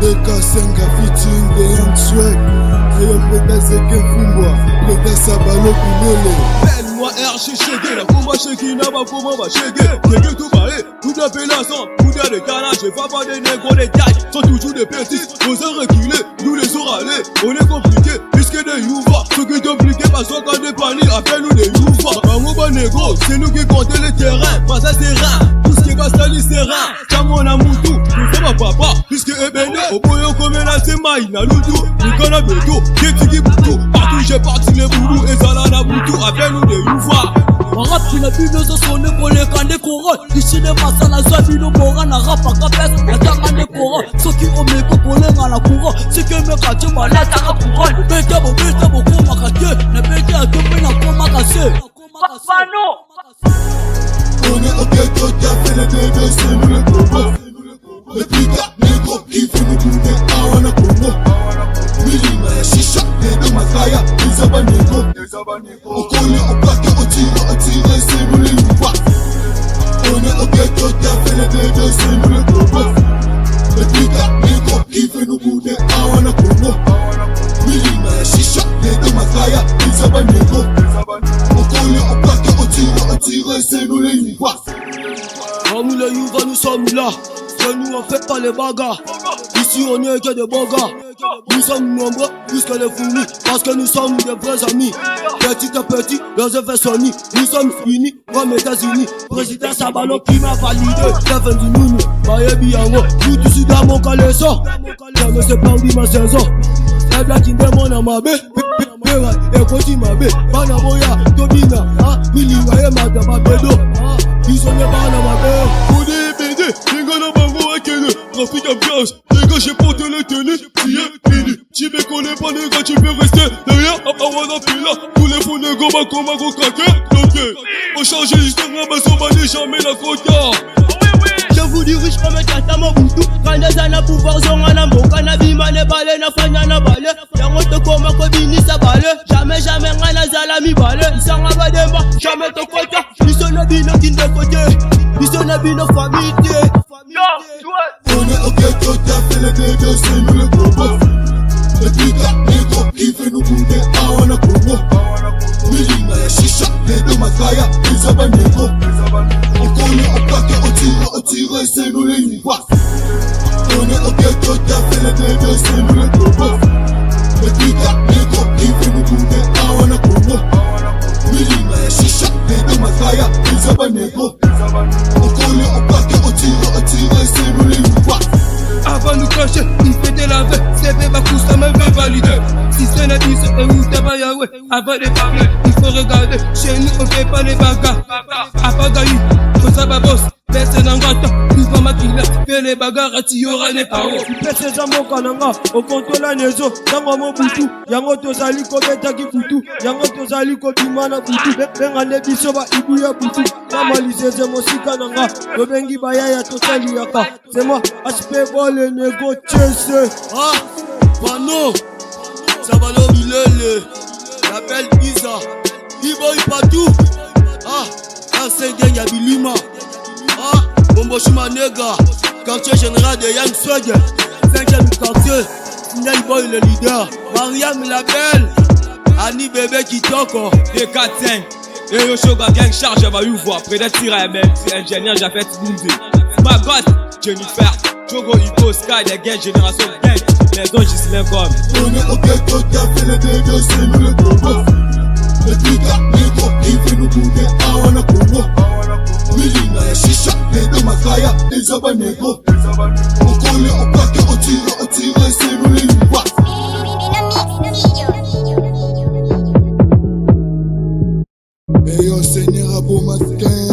Bekasenga featuring the Young Swag. Ayo Peta Zeke Fumbwa, Peta Sabalo Kulele. Moi RG Chégué, la pour moi Chégué, n'a pas pour moi Chégué. Chégué tout baé, tout appellation, tout à des canages, j'ai pas des négros, des tailles, sont toujours des petits. Nos heures reculés, nous les oralés, on est compliqués, puisque des youva. Ceux qui sont compliqués, parce qu'on des paniers, appelle-nous des youva. Un mot négro, c'est nous qui comptons les terrains, pas ça c'est rare. Tout ce qui va salir c'est rare. Chamon a moutou, nous sommes papa, puisque Ebene, au boyo comme la semaille, n'a l'oudou, Nicolas Beto, Kétiki Boutou, partout j'ai parti les boulous, et ça là n'a Boutou, appelle-nous des youva. Rap na bino zo sonne pour les candes couronnes. Ici ne passe la soie bino moran na rap à capes. La canne couronne. Ceux qui ont mes copains à la couronne. Ceux qui me cachent mal la tara couronne. Bête bon comme caché. Ne bête à tout mais na comme cassé. On est au ghetto, t'as fait les bébés, c'est nous les bobos. Les pita, les gros qui font nous bouger, ah on a Congo. Milima ya shisha, les deux makaya, les abanego. On connaît, on plaque, on tire, c'est nous les youva. On est au ghetto, t'as fait les bébés, c'est nous les bobos. Les pita, les gros qui font nous bouger, ah on a Congo. Milima ya shisha, les deux makaya, les abanego. On connaît, on plaque, on tire, c'est nous les youva. Parmi les youva, nous sommes là. Et nous on fait pas les bagarres. Ici on est que des bagarres. Nous sommes nombreux plus que les fourmis. Parce que nous sommes des vrais amis. Petit à petit, leurs effets sont mis. Nous sommes unis comme États-Unis. Président Sabalo qui m'a validé. Kevin du Nouni, Mayebi Yango. Tout ici dans mon caleçon. Je ne sais pas où dit ma saison. Et là qui demande à ma bé. Et côté ma bé. Banaboya, Tobina, Milinga et Madama Bedo. Ils sont des Banama Bedo. Trafic d'ambiance, les gars j'ai porté les tenues, tu es fini. Tu me connais pas les gars, tu peux rester derrière, on a pris là. Tous les fous de goma comme un gros craqueur, ok. On change l'histoire, mais on va jamais la coca. Je vous dirige comme un katama boutou. Quand les années pouvoir zonana mboka na bimane balé na fanya na balé. Yango te koma ko bini sa balé. Jamais ngana zala mi balé. Isanga bademba, jamais te kota. Bisona bino kinde côté. Bisona bino famille. On est au ghetto, t'as fait les bébés, c'est nous les bobos. Les pita, les gros qui font nous bouger, ah on a Congo. Milima ya shisha, les deux makaya, les abanego. On connaît, on plaque, on tire, c'est nous les youva. On est au ghetto, t'as fait les bébés, c'est nous les bobos. Les pita, les gros qui font nous bouger, ah on a Congo. Milima ya shisha, les deux makaya, les abanego. On connaît, on plaque, on tire, c'est nous les youva. Avant nous cacher, il fait de la veille, c'est fait ma couche, ça me fait valider. Si c'est la vie, c'est où t'es pas Yahweh. Avant de parler, il faut regarder. Chez nous, on fait pas les bagarres. Apagaï, faut ça babos. Pèse n'angata, tout va ma killer. Fais les bagarres, tu y aura les paroles. Pèse jambo kananga, on contrôle la nezo. Tango mo butu, yango tozali ko beta ki futu. Yango tozali ko bimana futu. Benga ne biso ba ibuya butu. Mama liseze mo sikananga, lobengi bayaya totali yaka. C'est moi, aspect bol et nego chese. Ah, Pano, Sabalo Bilele, l'appelle Isa, Iboy Patou. Ah, Arsène Yabilima. Ah, Bombo Shuma Nega, quartier général de Young Swag, 5e quartier, Signal Boy le leader, Mariam la belle, Annie Bébé qui toque, D45, et Yoshoga Gang charge, va you voir, près d'être tiré à même, c'est ingénieur, j'ai fait Bundy. Ma gosse, Jennifer, Jogo Iko Sky, les gains, génération gang, les dons, j'y même comme. On est au ghetto, t'as fait les bébés, c'est nous les bobos. Les pita, les gros qui font nous bouger, ah on a Congo. Milima ya shisha, les deux makaya, les abanego. On connaît, on plaque, on tire, c'est nous les youva. Et yo Seigneur Abo Masquin.